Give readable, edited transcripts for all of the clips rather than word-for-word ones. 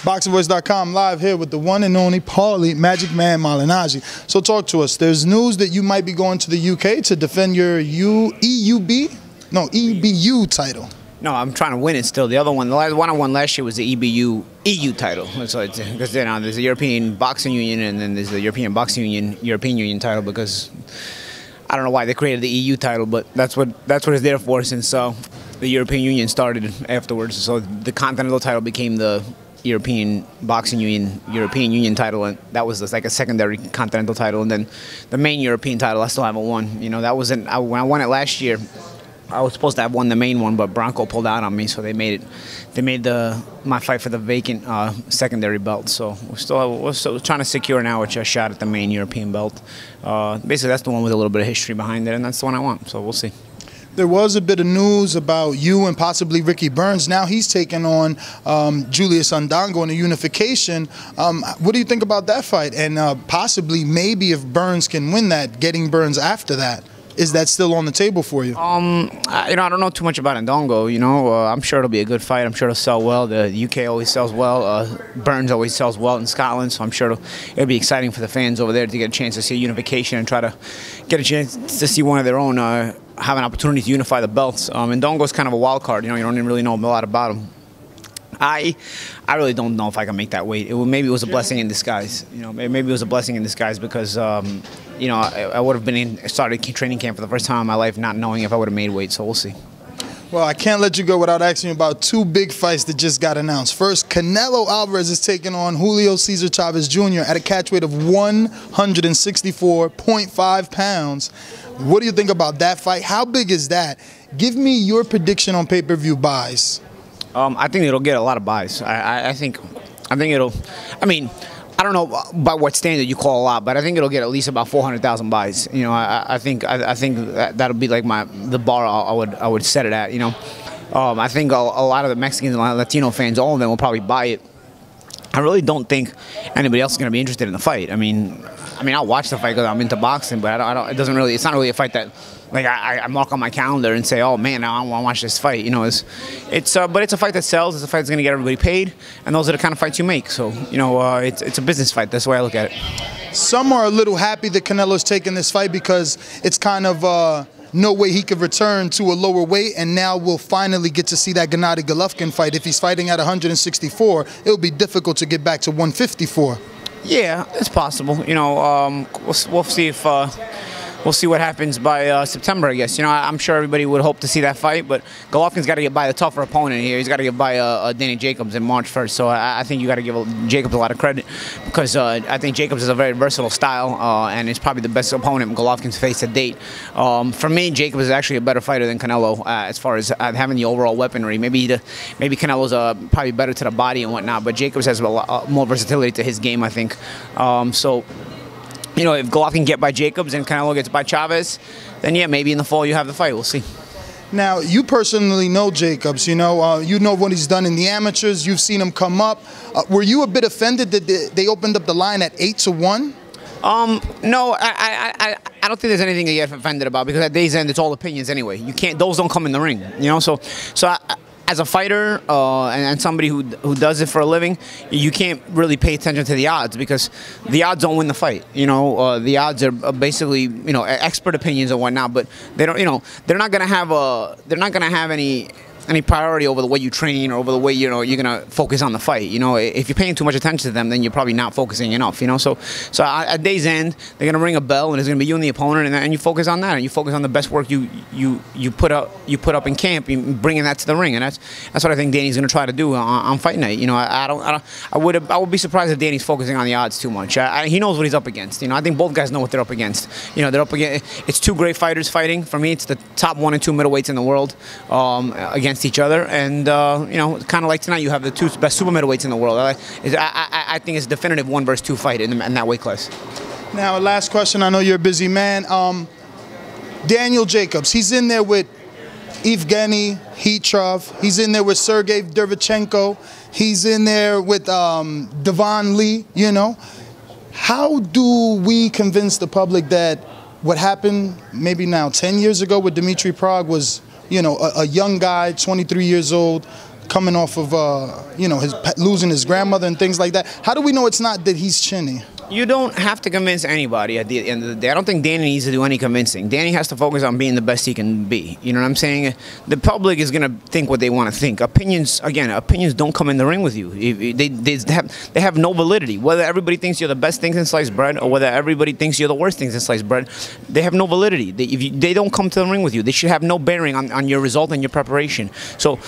ThaBoxingvoice.com live here with the one and only Paulie Malignaggi. So talk to us. There's news that you might be going to the UK to defend your EBU title. No, I'm trying to win it still. The other one, the one I won last year was the EBU EU title. So because there's the European Boxing Union and then there's the European Boxing Union, European Union title, because I don't know why they created the EU title, but that's what it's there for since the European Union started afterwards. So the Continental title became the European Boxing Union, European Union title, and that was like a secondary Continental title. And then the main European title, I still haven't won. You know, that wasn't when I won it last year. I was supposed to have won the main one, but Bronco pulled out on me, so they made my fight for the vacant secondary belt. So we're still trying to secure now a shot at the main European belt. Basically, that's the one with a little bit of history behind it, and that's the one I want. So we'll see. There was a bit of news about you and possibly Ricky Burns. Now he's taking on Julius Undango in a unification. What do you think about that fight? And possibly, maybe if Burns can win that, getting Burns after that. Is that still on the table for you? I don't know too much about Ndongo. You know, I'm sure it'll be a good fight. I'm sure it'll sell well. The UK always sells well. Burns always sells well in Scotland, so I'm sure it'll be exciting for the fans over there to get a chance to see a unification and try to get a chance to see one of their own have an opportunity to unify the belts. Ndongo's kind of a wild card. You know, you don't even really know a lot about him. I really don't know if I can make that weight. Maybe it was a blessing in disguise. You know, maybe it was a blessing in disguise because you know, I would have started training camp for the first time in my life, not knowing if I would have made weight. So we'll see. Well, I can't let you go without asking you about two big fights that just got announced. First, Canelo Alvarez is taking on Julio Cesar Chavez Jr. at a catch weight of 164.5 pounds. What do you think about that fight? How big is that? Give me your prediction on pay-per-view buys. I think it'll get a lot of buys. I think it'll. I mean, I don't know by what standard you call a lot, but I think it'll get at least about 400,000 buys. You know, I think that'll be like the bar I would set it at. You know, I think a lot of the Mexicans and Latino fans, all of them will probably buy it. I really don't think anybody else is going to be interested in the fight. I mean, I'll watch the fight because I'm into boxing, but it's not really a fight that like I mark on my calendar and say, oh man, now I want to watch this fight. You know, but it's a fight that sells. It's a fight that's going to get everybody paid, and those are the kind of fights you make. So you know, it's a business fight. That's the way I look at it. Some are a little happy that Canelo's taking this fight because it's kind of no way he could return to a lower weight, and now we'll finally get to see that Gennady Golovkin fight. If he's fighting at 164, it'll be difficult to get back to 154. Yeah, it's possible. You know, we'll see if we'll see what happens by September, I guess. You know, I'm sure everybody would hope to see that fight, but Golovkin's got to get by the tougher opponent here. He's got to get by Danny Jacobs in March 1st. So I think you got to give Jacobs a lot of credit because I think Jacobs is a very versatile style and it's probably the best opponent Golovkin's faced to date. For me, Jacobs is actually a better fighter than Canelo as far as having the overall weaponry. Maybe Canelo's probably better to the body and whatnot, but Jacobs has a lot more versatility to his game, I think. So. You know, if Golovkin can get by Jacobs and Canelo gets by Chavez, then yeah, maybe in the fall you have the fight. We'll see. Now, you personally know Jacobs. You know what he's done in the amateurs. You've seen him come up. Were you a bit offended that they opened up the line at 8-1? No, I don't think there's anything to get offended about because at day's end it's all opinions anyway. Those don't come in the ring. You know, so as a fighter and somebody who does it for a living, you can't really pay attention to the odds because the odds don't win the fight. You know, the odds are basically expert opinions and whatnot, but they don't. You know, they're not gonna have any priority over the way you train or over the way you're gonna focus on the fight. You know, if you're paying too much attention to them, then you're probably not focusing enough. You know, so at day's end, they're gonna ring a bell and it's gonna be you and the opponent, and you focus on that, and you focus on the best work you put up in camp, bringing that to the ring, and that's what I think Danny's gonna try to do on fight night. You know, I would be surprised if Danny's focusing on the odds too much. He knows what he's up against. You know, I think both guys know what they're up against. You know, they're up against. It's two great fighters fighting. For me, it's the top 1 and 2 middleweights in the world against each other, and you know, kind of like tonight, you have the two best super middleweights in the world. I think it's a definitive 1 versus 2 fight in that weight class. Now, last question. I know you're a busy man. Daniel Jacobs, he's in there with Evgeny Hitrov. He's in there with Sergey Derevchenko. He's in there with Devon Lee. You know, how do we convince the public that what happened maybe now 10 years ago with Dimitri Prague was, you know, a young guy, 23 years old, coming off of, you know, losing his grandmother and things like that. How do we know it's not that he's chinny? You don't have to convince anybody at the end of the day. I don't think Danny needs to do any convincing. Danny has to focus on being the best he can be. You know what I'm saying? The public is going to think what they want to think. Opinions, again, opinions don't come in the ring with you. They have no validity. Whether everybody thinks you're the best thing in sliced bread or whether everybody thinks you're the worst thing in sliced bread, they have no validity. They don't come to the ring with you. They should have no bearing on your result and your preparation. So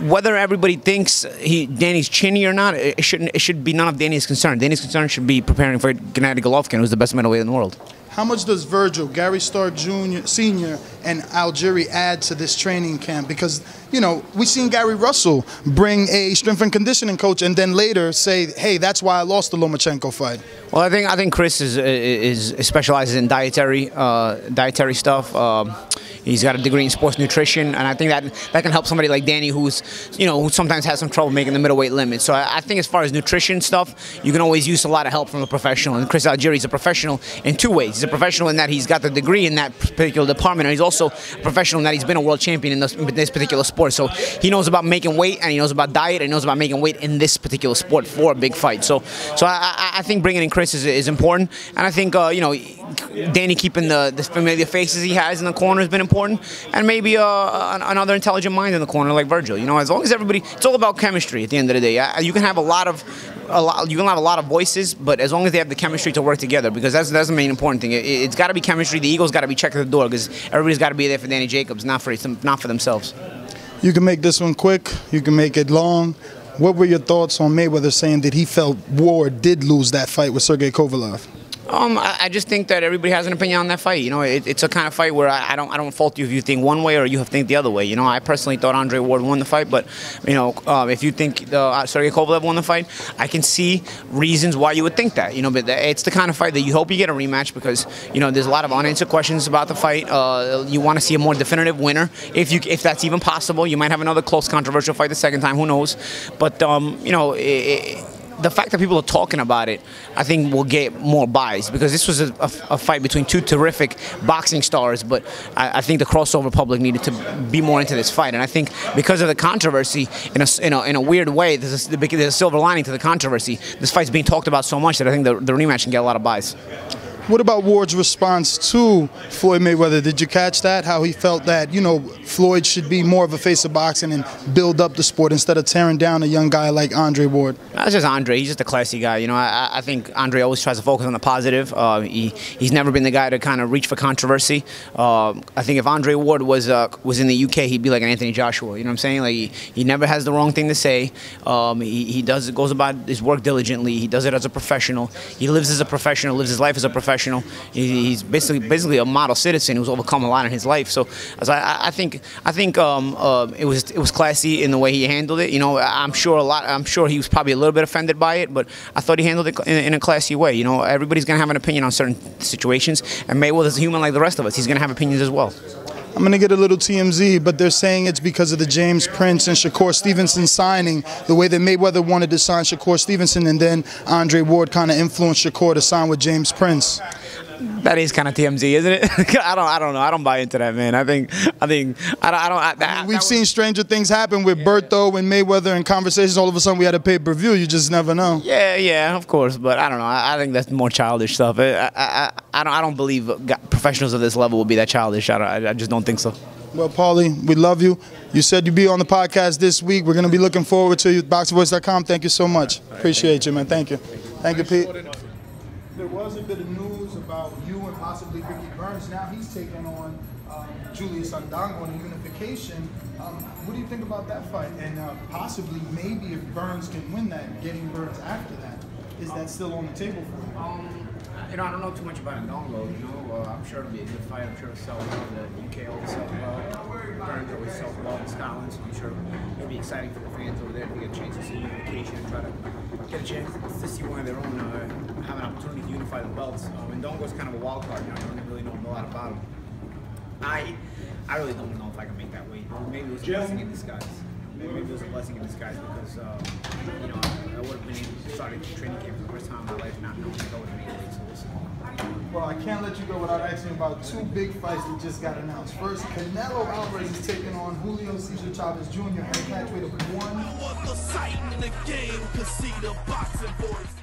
whether everybody thinks Danny's chinny or not, it should be none of Danny's concern. Danny's concern should be preparing for Gennady Golovkin, who's the best middleweight in the world. How much does Virgil, Gary Stark Jr., Sr., and Algieri add to this training camp? Because, you know, we've seen Gary Russell bring a strength and conditioning coach and then later say, hey, that's why I lost the Lomachenko fight. Well, I think Chris is specializes in dietary stuff. He's got a degree in sports nutrition, and I think that can help somebody like Danny, who sometimes has some trouble making the middleweight limit. So I think as far as nutrition stuff, you can always use a lot of help from a professional. And Chris Algieri is a professional in two ways. He's a professional in that he's got the degree in that particular department, and he's also a professional in that he's been a world champion in this particular sport. So he knows about making weight, and he knows about diet, and he knows about making weight in this particular sport for a big fight. So I think bringing in Chris is important, and I think you know, Danny keeping the familiar faces he has in the corner has been important. And maybe another intelligent mind in the corner like Virgil. You know, as long as everybody, it's all about chemistry at the end of the day. You can have a lot of voices, but as long as they have the chemistry to work together, because that's the main important thing. It's got to be chemistry. The ego's got to be checked at the door, because everybody's got to be there for Danny Jacobs, not for themselves. You can make this one quick. You can make it long. What were your thoughts on Mayweather saying that he felt Ward did lose that fight with Sergey Kovalev? I just think that everybody has an opinion on that fight. You know, it's a kind of fight where I don't fault you if you think one way or you think the other way. You know, I personally thought Andre Ward won the fight, but you know, if you think Sergey Kovalev won the fight, I can see reasons why you would think that. You know, but it's the kind of fight that you hope you get a rematch, because you know there's a lot of unanswered questions about the fight. You want to see a more definitive winner, if that's even possible. You might have another close, controversial fight the second time. Who knows? But you know. The fact that people are talking about it, I think, will get more buys, because this was a fight between two terrific boxing stars, but I think the crossover public needed to be more into this fight. And I think because of the controversy, in a weird way, there's a silver lining to the controversy. This fight's being talked about so much that I think the rematch can get a lot of buys. What about Ward's response to Floyd Mayweather? Did you catch that? How he felt that, you know, Floyd should be more of a face of boxing and build up the sport instead of tearing down a young guy like Andre Ward? That's just Andre. He's just a classy guy. You know, I think Andre always tries to focus on the positive. He's never been the guy to kind of reach for controversy. I think if Andre Ward was in the UK, he'd be like an Anthony Joshua. You know what I'm saying? Like he never has the wrong thing to say. He goes about his work diligently. He does it as a professional. He lives as a professional. Lives his life as a professional. He's basically a model citizen who's overcome a lot in his life. So I think it was classy in the way he handled it. You know, I'm sure he was probably a little bit offended by it, but I thought he handled it in a classy way. You know, everybody's gonna have an opinion on certain situations, and Mayweather's a human like the rest of us. He's gonna have opinions as well. I'm going to get a little TMZ, but they're saying it's because of the James Prince and Shakur Stevenson signing, the way that Mayweather wanted to sign Shakur Stevenson, and then Andre Ward kind of influenced Shakur to sign with James Prince. That is kind of TMZ, isn't it? I don't know. I don't buy into that, man. We've seen stranger things happen with Berto and Mayweather and conversations. All of a sudden, we had a pay-per-view. You just never know. Yeah, of course. But I don't know. I think that's more childish stuff. I don't believe professionals of this level will be that childish. I just don't think so. Well, Paulie, we love you. You said you'd be on the podcast this week. We're going to be looking forward to you. ThaBoxingvoice.com. Thank you so much. Appreciate you, man. Thank you. Thank you, Pete. There was a bit of news about you and possibly Ricky Burns. Now he's taking on Julius Andongo in a unification. What do you think about that fight? And possibly, maybe if Burns can win that, getting Burns after that, is that still on the table for you? You know, I don't know too much about Ndongo. You know, I'm sure it'll be a good fight. I'm sure it'll sell well. The UK always sells well. Burns always sells well in Scotland, so I'm sure it'll be exciting for the fans over there to get a chance to see unification and try to get a chance to see one of their own have an opportunity to unify the belts. Ndongo's kind of a wild card. You know, I don't really know a lot about him. I really don't know if I can make that weight. Maybe it was a blessing in disguise. Maybe it was a blessing in disguise because you know, I would have been able to start training camp for the first time in my life not knowing if I would have made it. So we'll see. Well, I can't let you go without asking about two big fights that just got announced. First, Canelo Alvarez is taking on Julio Cesar Chavez Jr. at a catchweight of 1. The sight in the game, 'cause see the boxing voice.